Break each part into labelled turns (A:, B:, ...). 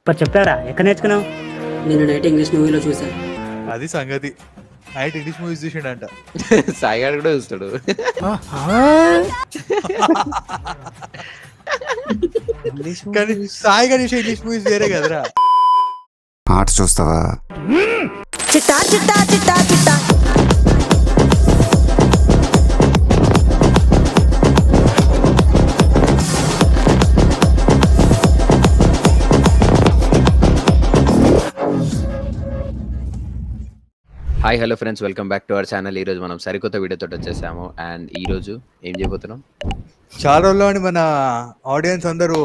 A: Super చెప్పారా, ఎక్కడ నేర్చుకున్నావు?
B: నేను నైట్ ఇంగ్లీష్ మూవీలో చూసాను.
C: అది సంగతి. నైట్ ఇంగ్లీష్ మూవీస్ చూసిండంట.
D: సాయిగాడు కూడా చూస్తాడు.
C: కానీ సాయిగా చూసే ఇంగ్లీష్ మూవీస్ వేరే కదరా.
E: ఆర్ట్స్ చూస్తావా?
F: చిట్టా చిట్టా చిట్టా చిట్టా
D: hi hello friends, welcome back to our channel. ఈరోజు మనం సరికొత్త వీడియోతో వచ్చేసాము. అండ్ ఈరోజు ఏం చేయబోతున్నాం?
C: చాలా రోజుల్లో మన ఆడియన్స్ అందరూ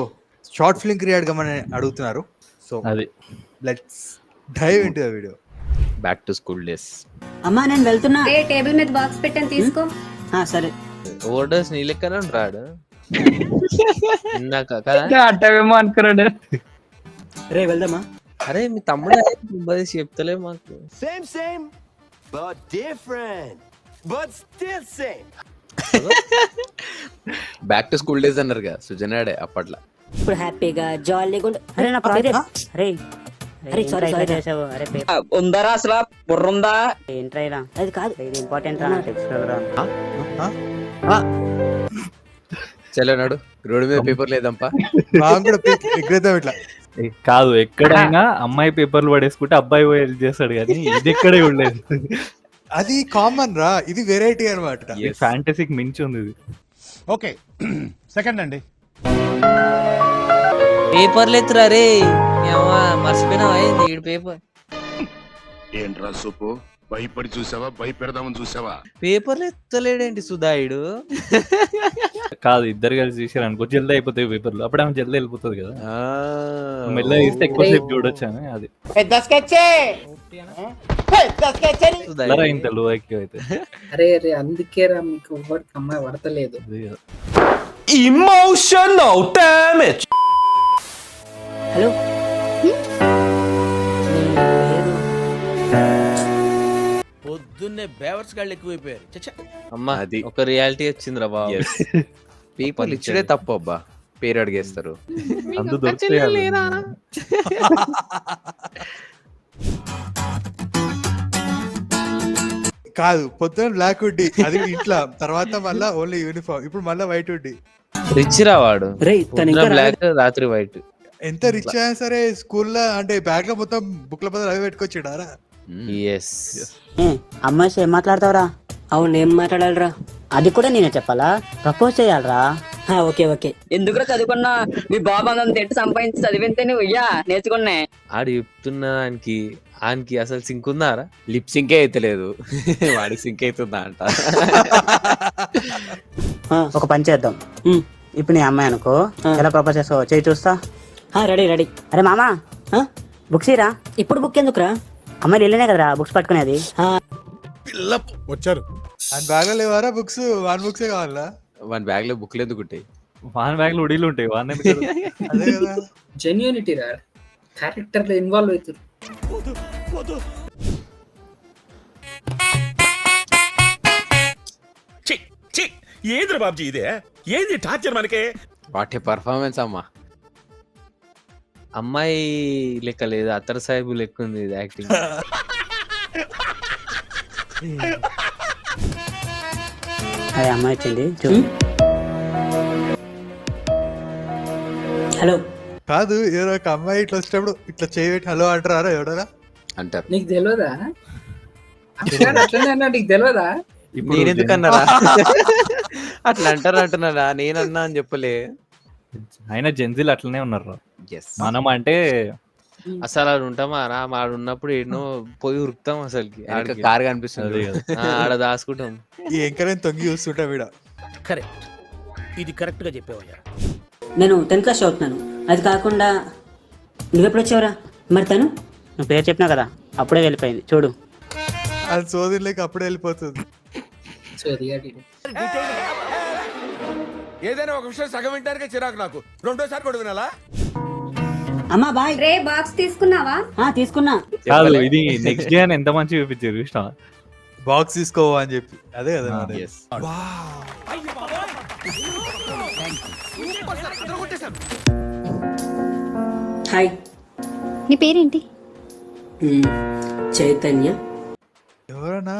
C: షార్ట్ ఫిల్మ్ క్రియేట్ గా మన అడుగుతున్నారు. సో
G: అది
C: let's dive into the video.
D: Back to school days.
B: అమ్మా నేను వెళ్తున్నా.
H: టేబుల్ మీద బాక్స్ పెట్టాను, తీసుకో.
B: సరే.
D: ఓవర్డోస్ నీ లెక్కనే ఉంటాడు ఇందాక కదా.
G: అట్టవేమో అనుకున్నాడు.
B: రే వెళ్దామా?
D: అరే మీ తమ్ముడు చెప్తలే మాకు.
I: Same, but different. But still same.
D: Back to school days అన్నారు కదా సుజనాడే అప్పట్లో.
B: ఇప్పుడు హ్యాపీగా జాలీగా
A: అరే నా ప్రాజెక్ట్. అరే
B: అరే, sorry, sorry.
A: చేసావు. అరే
B: ఉందరా అసలు బుర్రుందా?
A: ఏంట్రా ఇలా?
B: అది కాదు,
A: ఇది ఇంపార్టెంట్ రా, తెలుసుకోరా.
D: చలో నాడు రోడ్డు మీద పేపర్ లేదంపా.
C: నాకు కూడా ఎగ్రేద్దాం ఇట్లా.
G: కాదు, ఎక్కడైనా అమ్మాయి పేపర్లు పడేసుకుంటే అబ్బాయి పోయి help చేస్తాడు, కానీ ఇది ఎక్కడే ఉండలేదు.
C: అది కామన్ రా, ఇది వెరైటీ అనమాట.
G: ఫ్యాంటసీకి మించి ఉంది ఇది.
I: ఓకే సెకండ్ అండి.
J: పేపర్లు ఎత్తురా రే, మర్చిపోయినావా ఈడు పేపర్?
I: ఏంట్రా సూపు, భయపడి చూసావా, భయపెడదామని చూసావా?
J: పేపర్లు ఎత్తలేడేంటి సుధాయుడు?
G: కాదు, ఇద్దరు కలిసి చూసారు అనుకో, జల్దీ అయిపోతాయి పేపర్లు. అప్పుడు ఆమె జల్దీ వెళ్ళిపోతుంది కదా, మెల్లగా తీస్తే ఎక్కువసేపు చూడొచ్చు అని. అది ఇంత లో ఎక్కువ అయితే.
K: అరే అరే, అందుకే రా మీకు ఎవరికి అమ్మాయి పడతలేదు.
I: Emotional damage.
B: హలో.
J: పొద్దున్నే బేవర్స్ గాళ్ళు ఎక్కువైపోయారు.
D: అమ్మా అది
J: ఒక రియాలిటీ వచ్చిందిరా బాబు.
D: పేపర్లు ఇచ్చడే తప్పు అబ్బా, పేరు అడిగేస్తారు.
G: అందు దొరుకుతాయి.
C: కాదు, పొద్దున బ్లాక్ ఉడ్డి అది ఇంట్లో, తర్వాత మళ్ళా ఓన్లీ యూనిఫామ్, ఇప్పుడు మళ్ళా వైట్ ఉడ్డి.
J: రిచ్ రా వాడు. బ్లాక్ రాత్రి వైట్.
C: ఎంత రిచ్ అయినా సరే స్కూల్లో అంటే బ్యాగ్ లో మొత్తం బుక్ల బదులు అవి పెట్టుకొచ్చాడారా?
A: అమ్మాయి ఏం మాట్లాడతావురా?
B: అవును, ఏం మాట్లాడాలరా?
A: అది కూడా నేనే చెప్పాలా? ప్రపోజ్ చేయాలరా?
B: Okay okay. ఎందుకురా చదువుకున్నా? మీ బాబు అంత ఎట్టు సంపాదించి చదివితే నువ్వు నేర్చుకున్నా.
D: ఆడు చెప్తున్నా ఆయనకి అసలు సింక్ ఉందారా? లిప్ సింకే అయితలేదు, వాడికి సింక్ అవుతుందా అంట.
A: ఒక పని చేద్దాం. ఇప్పుడు నీ అమ్మాయి అనుకో, ఎలా ప్రపోజ్ చేస్తావు చేయి చూస్తా.
B: Ready ready.
A: అరే మామా, బుక్స్ ఇరా.
B: ఇప్పుడు బుక్ ఎందుకురా?
A: అమ్మాయిలు వెళ్ళినే కదరా బుక్స్ పట్టుకునేది.
I: వచ్చారు.
C: అండ్ బ్యాగ్ లో లేవారా బుక్స్? వన్ బుక్సే కావాలా?
D: వాని బ్యాగ్ లో బుక్లు ఎందుకు ఉంటాయి?
G: వాన్ బ్యాగ్ లో ఉడీలు ఉంటాయి. వాన్
C: అదే కదా,
K: జెన్యూనిటీ రా, క్యారెక్టర్ లో ఇన్వాల్వ్ అవుతారు.
I: ఏంద్ర బాబ్జీ ఇదే, ఏంది టార్చర్ మనకే?
D: వాటి పర్ఫార్మెన్స్ అమ్మా. అమ్మాయి లెక్క లేదు, అత్తర్ సాహిబు లెక్క ఉంది ఇది యాక్టింగ్.
A: అదే అమ్మాయి వచ్చింది చూ.
B: హలో.
C: కాదు, ఎవరో ఒక అమ్మాయి ఇట్లా వచ్చేటప్పుడు ఇట్లా చేయబెట్టి హలో అంటారా ఎవడరా
D: అంటారు.
K: నీకు తెలియదా? అట్లనే అన్నా, నీకు తెలియదా?
D: నేను ఎందుకన్నారా? అట్లా అంటున్నారా? నేనన్నా అని చెప్పలే.
G: అయినా జెన్జీలు అట్లనే ఉన్నారు. మనం అంటే
D: అసలు ఆడు ఉంటామా రా? ఆడు ఉన్నప్పుడు ఎన్నో పోయి ఉరుకుతాం, అసలుకి కారు కనిపిస్తుంది ఆడ దాచుకుంటాం.
C: ఈ ఎంకరేజ్ తొంగి చూస్తుంటా వీడ.
J: కరెక్ట్, ఇది కరెక్ట్ గా చెప్పావయ్యా.
B: నేను 10th క్లాస్ చదువుతున్నాను. అది కాకుండా నువ్వెప్పుడు వచ్చావురా? మరి తను
A: నువ్వు పేరు చెప్పినా కదా, అప్పుడే వెళ్ళిపోయింది చూడు.
C: అది సోదరులేక అప్పుడే వెళ్ళిపోతుంది.
I: ఏదైనా ఒక విషయం సగం వింటానికే చిరాకు నాకు, రెండోసారి కూడా వినాలా?
B: అమ్మా బాయ్.
H: రే బాక్స్ తీసుకున్నావా?
B: తీసుకున్నా.
G: కాదు, ఇది నెక్స్ట్ డే అని ఎంత మంచి చూపించారు చూసినా.
C: బాక్స్ తీసుకోవా అని చెప్పి. అదే కదా.
B: హాయ్.
H: నీ పేరేంటి?
B: చైతన్య.
C: ఎవరన్నా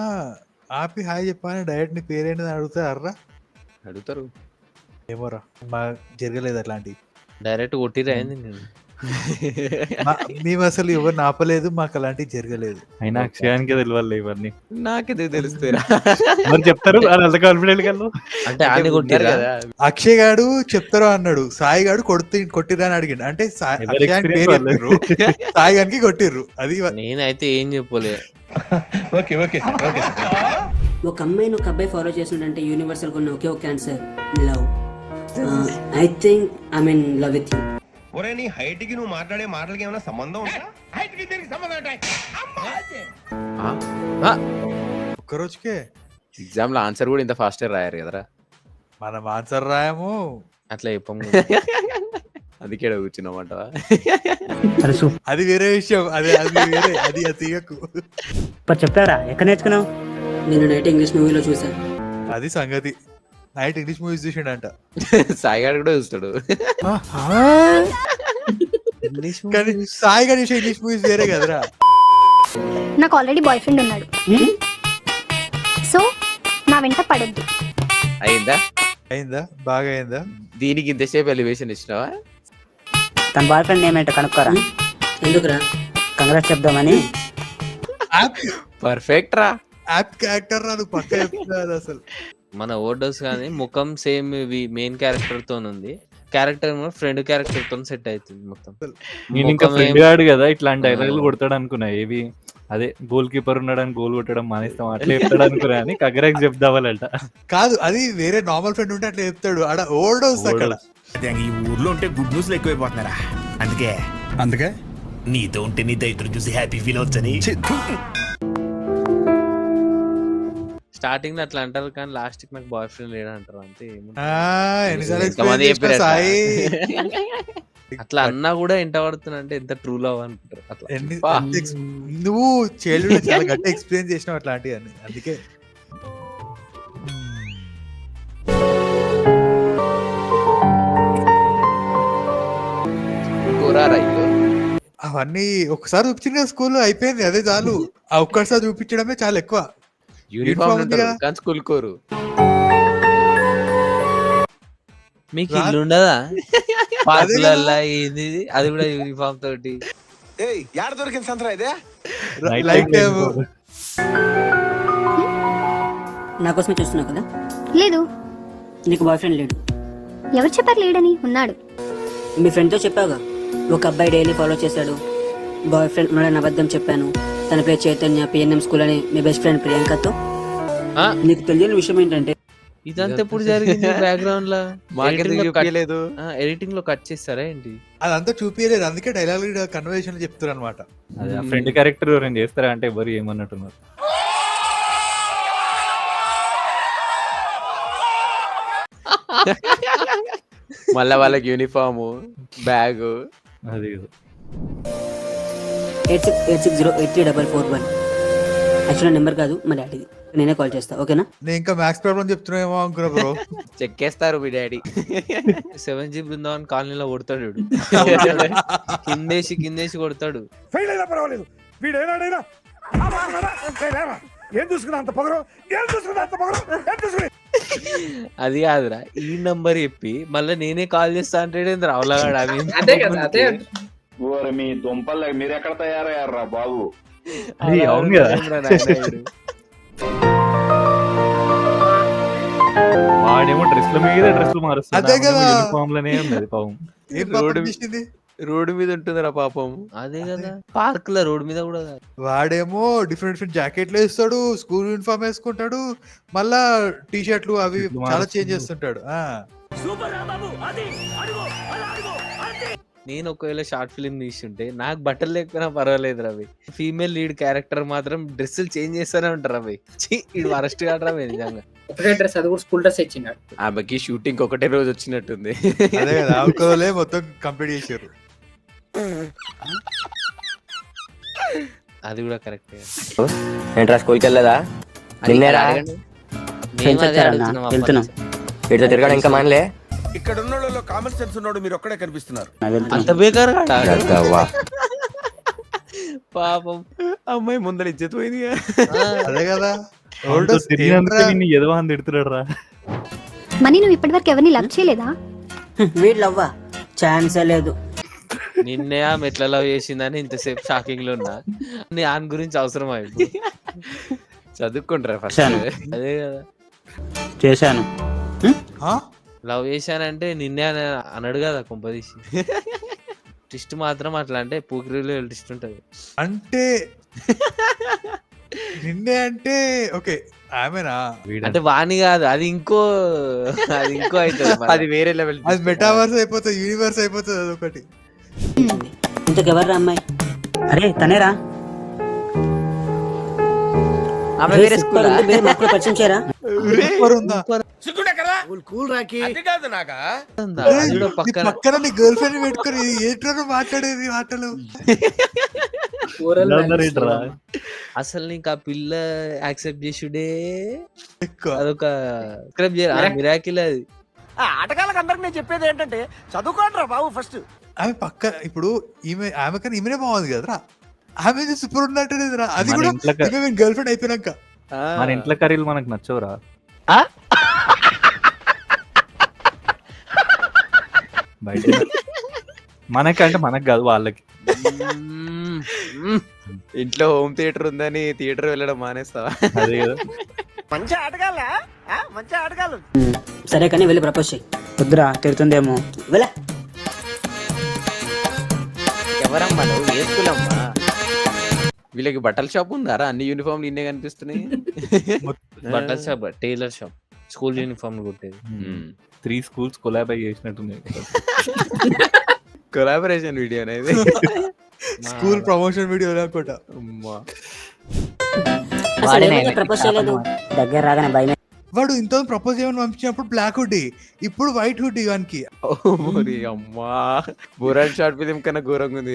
C: ఆపి హాయ్ చెప్పాలని డైరెక్ట్ నీ పేరేంటి అడుగుతారా?
D: అడుగుతారు.
C: ఏమోరా మా జరగలేదు అట్లాంటివి.
D: డైరెక్ట్ కొట్టిరా ఏంది నేను.
C: మేము అసలు ఎవరిని ఆపలేదు, మాకు అలాంటివి జరగలేదు.
G: అయినా అక్షయానికే తెలియాలి ఇవన్నీ.
D: నాకేదో తెలుస్తారా
G: మరి చెప్తారు అంత కాన్ఫిడెంట్ గా.
D: అంటే ఆని కొట్టిరా కదా.
C: అక్షయ్ గాడు చెప్తారో అన్నాడు, సాయి గాడు కొట్టిరా అని అడిగిండు. అంటే అక్షయానికి పేరు చెప్పిర్రు, సాయి గారికి కొట్టిర్రు. అది
D: నేనైతే ఏం చెప్పలే.
I: Okay okay okay.
B: ఒక అమ్మాయిని ఒక అబ్బాయి ఫాలో చేస్తుంటే యూనివర్సల్ కొన్న ఒకే ఒక answer love. I think I mean love with you.
I: ఒరే నీ హైట్ కి నువ్వు మాట్లాడే మాటలకి ఏమైనా సంబంధం ఉందా? హైట్ కి దీనికి సంబంధం ఉంటాయి.
C: ఒక్క రోజుకే
D: ఎగ్జామ్ లో ఆన్సర్ కూడా ఇంత ఫాస్ట్ రాయారు కదరా.
C: మనం ఆన్సర్ రాయము.
D: అట్లా చెప్పము. అందుకే కూర్చున్నామంట.
C: అది వేరే విషయం, అది వేరే, అది తీయకు.
A: చెప్పారా ఎక్కడ నేర్చుకున్నావు?
B: నేను నైట్ ఇంగ్లీష్ మూవీలో చూసాను.
C: అది సంగతి. నైట్ ఇంగ్లీష్ మూవీస్ చూసిండంట.
D: సాయిగాడు కూడా చూస్తాడు.
C: కానీ సాయి గారి ఇంగ్లీష్ మూవీస్ వేరే కదరా.
H: నాకు ఆల్రెడీ బాయ్ ఫ్రెండ్ ఉన్నాడు, సో నా వెంట పడద్దు.
D: అయిందా?
C: అయిందా? బాగా అయిందా?
D: దీనికి ఇంతసేపు ఎలివేషన్ ఇచ్చినావా?
A: తన బాయ్ ఫ్రెండ్ ఏమేంటో కనుక్కోరా.
B: ఎందుకురా?
A: కంగ్రాట్స్ చెప్దామని.
D: పర్ఫెక్ట్ రా.
C: యాప్ క్యారెక్టర్ రా, నువ్వు పక్క చెప్తున్నారు అసలు.
D: మన ఓర్డర్స్ కానీ ముఖం సేమ్ మెయిన్ క్యారెక్టర్ తో ఉంది. క్యారెక్టర్ ఫ్రెండ్ క్యారెక్టర్ తో సెట్ అవుతుంది మొత్తం.
G: నేను ఇంకా ఫ్రెండ్ గాడు కదా ఇట్లాంటి డైలాగులు కొడతాడు అనుకున్నా. ఏవి అదే గోల్ కీపర్ ఉన్నాడని గోల్ కొట్టడం మానేస్తాం అట్లా చెప్తాడు అనుకున్నా అని కగరాకి చెప్దావాలంట.
C: కాదు, అది వేరే నార్మల్ ఫ్రెండ్ ఉంటే అట్లా చెప్తాడు. ఆడ ఓవర్డోస్ అక్కడ.
I: ఈ ఊర్లో ఉంటే గుడ్ న్యూస్ ఎక్కువైపోతున్నారా. అందుకే నీతో ఉంటే నీ దైత్రం చూసి హ్యాపీ ఫీల్ అవచ్చని.
D: స్టార్టింగ్ లో అట్లా అంటారు కానీ లాస్ట్ కి నాకు బాయ్ ఫ్రెండ్ లేడు అంటారు అంతే.
C: ఎన్నిసార్లు
D: ఎంతమంది
C: explain చేసినా సాయి.
D: అట్లా అన్నా కూడా ఎంత పడుతున్నా అంటే ఎంత ట్రూ లవ్ అనుకుంటారు అట్లా.
C: నువ్వు చైల్డ్హుడ్ చాలా గట్టి ఎక్స్ప్లెయిన్ చేసినావు అట్లాంటివి అని. అందుకే అవన్నీ ఒకసారి చూపించిన స్కూల్లో అయిపోయింది, అదే చాలు. ఆ ఒక్కసారి చూపించడమే చాలా ఎక్కువ.
D: యూనిఫామ్ కానీ స్కూల్ కోరు.
J: మీకు ఇల్లు ఉండదా పార్కులల్లా? ఏంది అది కూడా యూనిఫామ్ తోటి?
I: దొరికింది సంతరా ఇదే.
B: నా కోసమే చూస్తున్నావు కదా?
H: లేదు.
B: నీకు బాయ్ ఫ్రెండ్ లేడు?
H: ఎవరు చెప్పారు లేడని? ఉన్నాడు.
B: మీ ఫ్రెండ్తో చెప్పావుగా, ఒక అబ్బాయి డైలీ ఫాలో చేశాడు, బాయ్ ఫ్రెండ్ ఉన్నాడని అబద్ధం చెప్పాను. తన పేరు చైతన్య, పిఎన్ఎం స్కూల్ అని మీ బెస్ట్ ఫ్రెండ్ ప్రియాంకతో. నీకు తెలియని విషయం ఏంటంటే
D: ఇదంతా ఎప్పుడు జరిగింది బ్యాక్గ్రౌండ్ లో? ఎడిటింగ్ లో కట్ చేస్తారా ఏంటి?
C: అదంతా చూపించలేదు, అందుకే డైలాగ్ కన్వర్సేషన్ చెప్తారు అనమాట.
G: అదే ఫ్రెండ్ క్యారెక్టర్ ఎవరైనా చేస్తారా అంటే ఎవరు ఏమన్నట్టున్నారు.
D: మళ్ళా వాళ్ళకి యూనిఫామ్ బ్యాగ్.
G: అది
B: 8680834441 యాక్చువల్ నెంబర్ కాదు మా డాడీది. నేనే కాల్ చేస్తా, ఓకేనా?
C: నేను ఇంకా మ్యాథ్స్ ప్రాబ్లం చెప్తున్నామో అనుకున్నా బ్రో.
D: చెక్కేస్తారు మీ డాడీ. 7G బృందావన్ కాలనీలో కొడతాడు. కిందేసి కొడతాడు.
I: ఫెయిల్ అయినా పర్వాలేదు, వీడైనా ఏం చూసుకున్నా అంత పొగరు, ఏం చూసుకున్నా అంత పొగరు, ఏం చూసుకుని.
D: అది కాదురా, ఈ నంబర్ చెప్పి మళ్ళీ నేనే కాల్ చేస్తా అంటే రావులాగాడు.
K: అదే కదా, అదే.
I: మీ దుంపలు మీరు ఎక్కడ తయారయ్యారా బాబు?
G: అవును కదా. వాడేమో డ్రెస్ల మీద డ్రెస్లు మారుస్తాడు, యూనిఫామ్ లోనే ఉన్నది పాపం.
D: రోడ్డు మీద ఉంటుందిరా పాపం. అదే కదా, పార్క్ లో రోడ్డు మీద కూడా.
C: వాడేమో డిఫరెంట్ జాకెట్లు వేస్తాడు, స్కూల్ యూనిఫామ్ వేసుకుంటాడు, మళ్ళా టీ షర్ట్లు అవి చాలా చేంజ్ చేస్తుంటాడు.
D: నేను ఒకవేళ షార్ట్ ఫిల్మ్ తీస్తుంటే నాకు బట్టలు లేకపోయినా పర్వాలేదు రవి. ఫీమేల్ లీడ్ క్యారెక్టర్ మాత్రం డ్రెస్సులు చేంజ్ చేస్తూనే ఉంటారు రవి. ఇది వరస్ట్ కాదు రవి నిజంగా.
K: ఒకటే డ్రెస్, అది కూడా స్కూల్ డ్రెస్ ఇచ్చినాడు.
D: ఆమెకి షూటింగ్ ఒకటే రోజు వచ్చినట్టుంది.
C: అదే కదా, ఆవుకోలే మొత్తం కంప్లీట్ చేశారు.
D: అది కూడా కరెక్ట్.
J: ఏంట్రా స్కూల్కి వెళ్ళదా?
A: వెళ్తున్నాం.
J: తిరగడం ఇంకా మనలే.
I: ఇక్కడ ఉన్న కామన్ సెన్స్ ఉన్నాడు, మీరు ఒక్కడే కనిపిస్తున్నారు.
D: అంత బేకార్
J: పాపం
I: అమ్మాయి ముందర ఇజ్జత్ పోయింది.
C: అదే కదా
G: వాడితో తిరిగినందుకే నిన్ను ఎదవా అని తిడుతున్నాడు రా.
H: మనీ నువ్వు ఇప్పటివరకు ఎవరిని లవ్ చేయలేదా?
B: వీళ్ళు అవ్వా ఛాన్సే లేదు.
J: నిన్నే ఆమె ఎట్లా లవ్ చేసిందని ఇంతసేపు షాకింగ్ లో ఉన్నా. నీ ఆన్ గురించి అవసరం అయింది.
I: చదువుకుంటారా ఫస్ట్?
A: చేశాను.
J: అదే కదా,
A: చేశాను.
J: లవ్ చేశానంటే నిన్నే అన్నాడు కదా కొంపదీసి. ట్విస్ట్ మాత్రం అట్లా అంటే పూకిరిలో ట్విస్ట్ ఉంటది
C: అంటే నిన్నే అంటే ఓకే ఆమెనా?
J: అంటే వాణి కాదు, అది ఇంకో అవుతుంది.
I: అది వేరే లెవెల్.
C: అది మెటావర్స్ అయిపోతుంది, యూనివర్స్ అయిపోతుంది అదొకటి.
B: ఇంతకెవర్రా అమ్మాయి?
A: అరే తనేరా.
J: ఆమె వేరే స్కూల్
B: మాకు పరిచయం చేయరా?
C: సూపర్ ఉందా? పక్కన నీ గర్ల్ ఫ్రెండ్ పెట్టుకుని ఏంటో మాట్లాడేది మాటలు.
J: అసలు నీకు ఆ పిల్ల యాక్సెప్ట్ చేసుడే
C: ఎక్కువ
J: అదొక సబ్స్క్రైబ్ చేయరా మిరాకిల్. అది
I: ఆటగాళ్ళకి అందరికి నేను చెప్పేది ఏంటంటే చదువుకోండిరా బాబు ఫస్ట్.
C: ఆమె పక్క ఇప్పుడు ఆమె కన్నా ఈమెనే బాగుంది కదరా. ఆమె సూపర్ ఉన్నట్టు అది కూడా గర్ల్ ఫ్రెండ్ అయిపోయినాక.
G: మన ఇంట్లో కర్రీలు మనకు నచ్చవురా. బయట మనకంటే మనకు కాదు వాళ్ళకి.
I: ఇంట్లో హోమ్ థియేటర్ ఉందని థియేటర్ వెళ్ళడం మానేస్తావా?
G: అదే కదా.
I: మంచి ఆటగాళ్ళ మంచి ఆటగాళ్ళు.
B: సరే కానీ వెళ్ళి ప్రపోజ్ చేయి.
A: వద్దురా తిడుతుందేమో.
B: వెళ్ళ.
I: ఎవరమ్మా నువ్వు? వేసుకులమ్మా. వీళ్ళకి బట్టల షాప్ ఉందారా? అన్ని యూనిఫామ్లు ఇన్నే కనిపిస్తున్నాయి.
J: బట్టల shop, tailor shop, school uniform కుట్టేది.
G: 3 schools కొలాబ్ చేసినట్టుంది.
I: కొలాబరేషన్ వీడియో అనేది.
C: స్కూల్ ప్రమోషన్ వీడియో అనుకుంటా.
B: ప్రపోజ్ చేయలేదు.
A: దగ్గర రాగానే భయమే.
C: వాడు ఇంత ప్రపోజ్ చేయమని పంపించినప్పుడు బ్లాక్ హుడ్డీ, ఇప్పుడు వైట్ హుడ్డీ వానికి.
I: అమ్మా బురాన్ షార్ట్ ఫిలిం కన్నా ఘోరంగా ఉంది.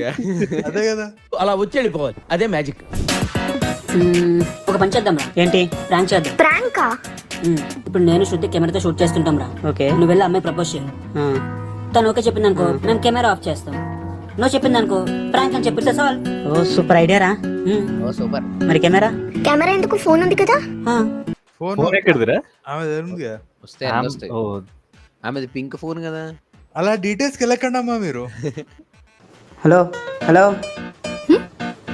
C: అదే కదా.
I: అలా వచ్చి వెళ్ళిపోవాలి, అదే మ్యాజిక్.
B: ఒక పని చేద్దాం రా.
A: ఏంటి?
B: ప్రాంక్ చేద్దాం.
H: ప్రాంకా?
B: ఇప్పుడు నేను శృతి కెమెరాతో షూట్ చేస్తుంటాం రా.
A: ఓకే.
B: నువ్వు వెళ్ళి అమ్మాయి ప్రపోజ్ చేయి. తను ఓకే చెప్పింది అనుకో, మేము కెమెరా ఆఫ్ చేస్తాం. నువ్వు చెప్పింది అనుకో, ప్రాంక్ అని చెప్పితే సాల్వ్.
A: ఓ సూపర్ ఐడియా రా.
I: సూపర్.
A: మరి కెమెరా?
H: కెమెరా ఎందుకు? ఫోన్ ఉంది కదా.
G: ఫోన్ ఎక్కడిదిరా?
C: ఆమె ఉంది కదా.
I: వస్తాయి.
G: ఓ
I: ఆమెది పింక్ ఫోన్ కదా.
C: అలా డీటెయిల్స్కి వెళ్ళకండి అమ్మా మీరు.
A: Hello hello.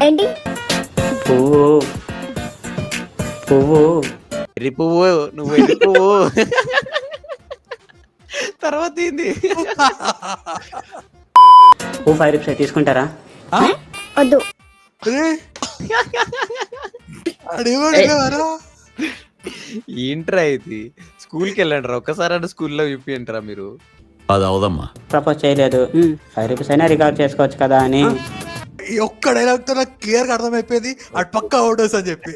H: ఏంటి?
A: పువ్వు పువ్వు.
I: ఎర్రి పువ్వు, నువ్వు ఎర్రి పువ్వు. తర్వాత ఏంది?
A: పువ్వు 5 రూపీస్ తీసుకుంటారా?
H: వద్దు.
I: ఏంట్రా ఇది? స్కూల్కి వెళ్ళండి రా ఒక్కసారి. అంటే స్కూల్లో చూపియంటారా మీరు?
E: అది అవదమ్మా.
A: ప్రపోజ్ చేయలేదు, 5 రూపీస్ అయినా రికవర్ చేసుకోవచ్చు కదా అని.
C: ఈ ఒక్క డైలాగ్ తో నాకు క్లియర్ గా అర్థమైపోయింది అటు పక్క అవుటర్స్ అని చెప్పి.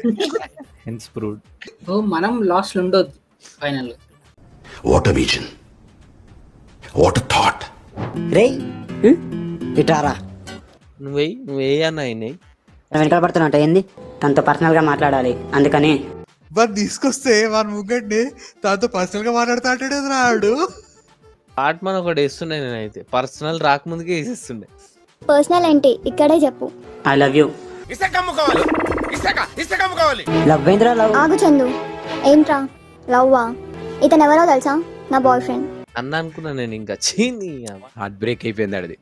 K: మనం లాస్ట్ ఉండొద్దు final.
E: What a vision, what a thought.
B: రే ఇటారా.
J: నువ్వే అన్న అయినాయి.
B: వెనకాల పడుతున్నట్టు ఏంది? తనతో పర్సనల్ గా మాట్లాడాలి, అందుకని.
C: వాడు తీసుకొస్తే వాడి ముగ్గండి దాంతో పర్సనల్ గా మాట్లాడుతా అంటాడు రాడు.
J: పార్ట్ మన ఒకటి వేస్తుండే, నేనైతే పర్సనల్ రాకముందుకే వేసేస్తుండే.
H: పర్సనల్ ఏంటి ఇక్కడే చెప్పు.
B: I love you. లవ్ ఏంద్రా లవ్?
H: ఆగు చందు. ఏంట్రా లవ్వా? ఇతను ఎవరో తెలుసా? నా బాయ్ ఫ్రెండ్
J: అన్న అనుకున్నా నేను. ఇంకా చీని
I: హార్ట్ బ్రేక్ అయిపోయింది ఆడిది.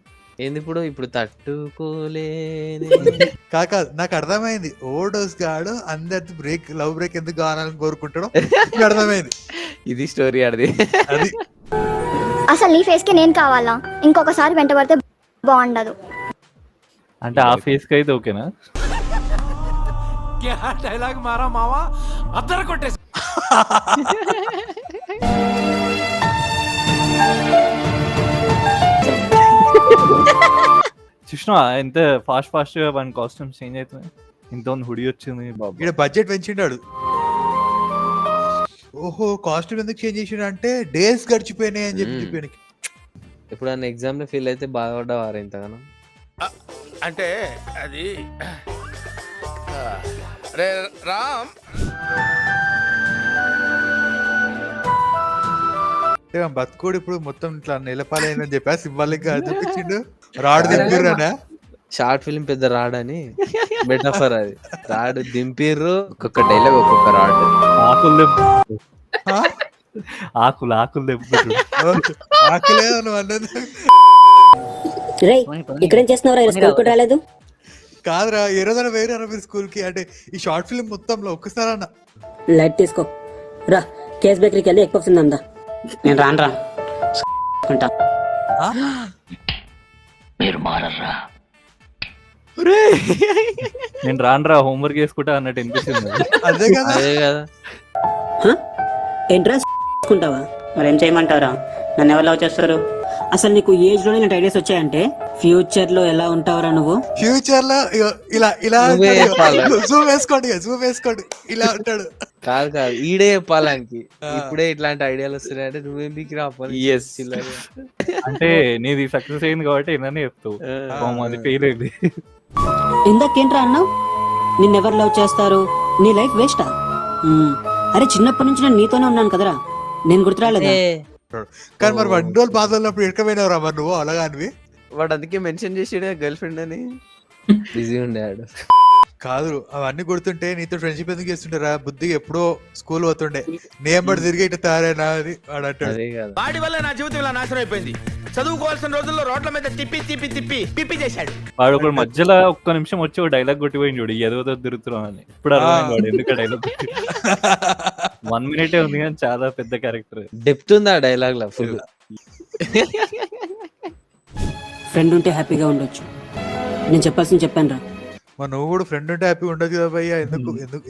J: ఏంది ఇప్పుడు తట్టుకోలేని.
C: కాక నాకు అర్థమైంది ఓవర్డోస్ గాడు అందరి లవ్ బ్రేక్ ఎందుకు కావాలని కోరుకుంటాడో అర్థమైంది.
I: ఇది స్టోరీ ఆడిది.
C: అది
H: అసలు నీ ఫేస్ కి నేను కావాలా? ఇంకొకసారి వెంట పడితే బాగుండదు.
G: అంటే ఆ ఫేస్ కి అయితే ఓకేనా?
I: డైలాగ్ మారా మావా అద్దరు కొట్టేసి.
G: చూసినా ఎంత ఫాస్ట్ గా మన కాస్ట్యూమ్స్ చేంజ్ అవుతున్నాయి. ఇంత హుడీ వచ్చింది.
C: ఇక్కడ బడ్జెట్ పెంచిండాడు. ఓహో కాస్ట్యూమ్ ఎందుకు చేంజ్ చేసిండు అంటే డేస్ గడిచిపోయినాయి అని చెప్పి.
J: ఎప్పుడన్నా ఎగ్జామ్ లో ఫెయిల్ అయితే బాధపడ్డావారు ఇంతగానో?
I: అంటే అది రామ్
C: బతుకోడు ఇప్పుడు మొత్తం ఇట్లా నిలపాలైందని చెప్పా సింబాలిక్ గా చూపించిండు. రాడు దింపిర్రనా?
J: షార్ట్ ఫిల్మ్ పెద్ద రాడని మెటాఫర్ అది. రాడు దింపిర్రు.
D: ఒక్కొక్క డైలాగ్ ఒక్కొక్క రాడ్.
G: ఆకులు దెబ్బ
C: ఆ?
G: ఆకులు దెబ్బ
C: ఆకలేదు నువ్వు అన్నది.
B: రేయ్ ఇక్కడేం చేస్తున్నావురా? స్కూల్ కూడా రాలేదు.
C: కాదురా ఏ రోజైనా వేరే మీరు స్కూల్ కి అంటే ఈ షార్ట్ ఫిల్మ్ మొత్తంలో ఒక్కసారి అన్న
B: లైట్ తీసుకో రా. కేస్ బేకరీకి వెళ్ళి ఎక్కువ తిందా.
A: నేను రానరా ఉంటా.
G: నేను రానురా హోంవర్క్ చేసుకుంటా అన్నట్టు వినిపిస్తుంది.
C: అదే కదా.
J: అదే కదా.
B: ఏంట్రా తీసుకుంటావా?
A: మరి ఏం చేయమంటారా? నన్ను ఎవరు లవ్ చేస్తారు?
B: అసలు నీకు ఏజ్ లోనే ఇలాంటి ఐడియాస్ వచ్చాయంటే ఫ్యూచర్ లో ఎలా ఉంటావురా నువ్వు?
C: ఫ్యూచర్ లో ఇగో ఇలా ఇలా
J: నువ్వే చెప్పాలి.
C: జూమ్ వేసుకోండి ఇలా ఉంటాడు.
J: కాదు కాదు ఈడే చెప్పాలానికి. ఇప్పుడే ఇట్లాంటి ఐడియాలు వస్తున్నాయంటే నువ్వేం దిక్కి రావాలి.
G: అంటే నీది సక్సెస్ అయింది కాబట్టి ఏదైనా చెప్తావు. అది ఫెయిల్ అయింది.
B: ఇందాకేంట్రా అన్నావు? నిన్నెవరు లవ్ చేస్తారు? నీ లైఫ్ వేస్టా? అరే చిన్నప్పటి నుంచి నేను నీతోనే ఉన్నాను కదరా, నేను గుర్తురాలేదా?
C: కానీ మరి 1 రోజులు బాధ ఉన్నప్పుడు ఎక్కమైనావు రా మరి నువ్వు అలాగానివి.
J: వాడు అందుకే మెన్షన్ చేసాడే గర్ల్ ఫ్రెండ్ అని. బిజీ ఉండాడు.
C: కాదు అవన్నీ గుర్తుంటే నీతో ఫ్రెండ్షిప్ ఎందుకు చేస్తుంటారా? బుద్ధిగా ఎప్పుడో స్కూల్ పోతుండే నేను బడి తిరిగి ఇటు తారేనా అని వాడు అంటాడు.
J: అదే కదా.
I: వాడి వల్ల నా జీవితం ఇలా నాశనం అయిపోయింది. చదువుకోవాల్సిన రోజుల్లో రోడ్ల మీద తిప్పి చేశాడు.
G: వాడు ఒకడు మధ్యలో ఒక్క నిమిషం వచ్చి ఒక డైలాగ్ కొట్టిపోయింది చూడు, ఎదవతో తిరుగుతున్నాం అని. ఇప్పుడు అర్థమైంది వాడు ఎందుకు డైలాగ్ 1 minute ఉంది కానీ చాలా పెద్ద క్యారెక్టర్.
J: డెప్త్ ఉంది ఆ డైలాగ్ లో ఫుల్.
B: ఫ్రెండ్ ఉంటే హ్యాపీగా ఉండొచ్చు. నేను చెప్పాల్సింది చెప్పాను రా.
C: మరి నువ్వు కూడా ఫ్రెండ్ ఉంటే హ్యాపీ ఉండదు కదా భయ్యా.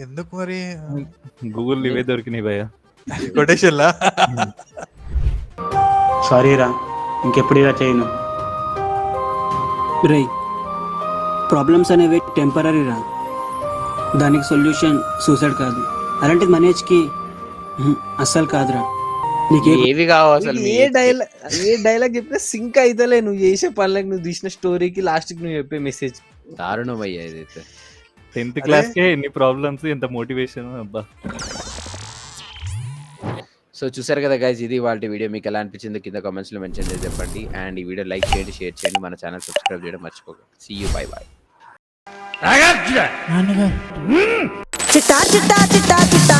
C: ఎందుకు మరి
G: గూగుల్ ఇవే దొరికినాయి భయ్యా
C: కొటేషన్ లా.
A: సారీ రా, ఇంకెప్పుడు ఇలా చేయను.
B: రేయ్ ప్రాబ్లమ్స్ అనేవి టెంపరీ రా, దానికి సొల్యూషన్ సూసైడ్ కాదు. అలాంటిది మన ఏజ్కి అస్సలు కాదురా. నీకే
D: ఏవి కావు అసలు.
J: ఏ డైలాగ్ చెప్పినా సింక్ అయితలే. నువ్వు చేసే పనులకు, నువ్వు తీసిన స్టోరీకి లాస్ట్ కి నువ్వు చెప్పే మెసేజ్
D: దారుణం అయ్యా ఇదైతే.
G: 10th క్లాస్ కే ఎన్ని ప్రాబ్లమ్స్, ఎంత మోటివేషన్ అబ్బా.
D: సో చూసారు కదా గైస్, ఇది వాళ్ళ వీడియో. మీకు ఎలా అనిపించిందో కింద కామెంట్స్ లో మెన్షన్ చేసి చెప్పండి. అండ్ ఈ వీడియో లైక్ చేయండి, షేర్ చేయండి, మన ఛానల్ సబ్స్క్రైబ్ చేయడం మర్చిపోకండి. See you, bye bye.
F: చిట్టా చిట్టా చిట్టా చిట్టా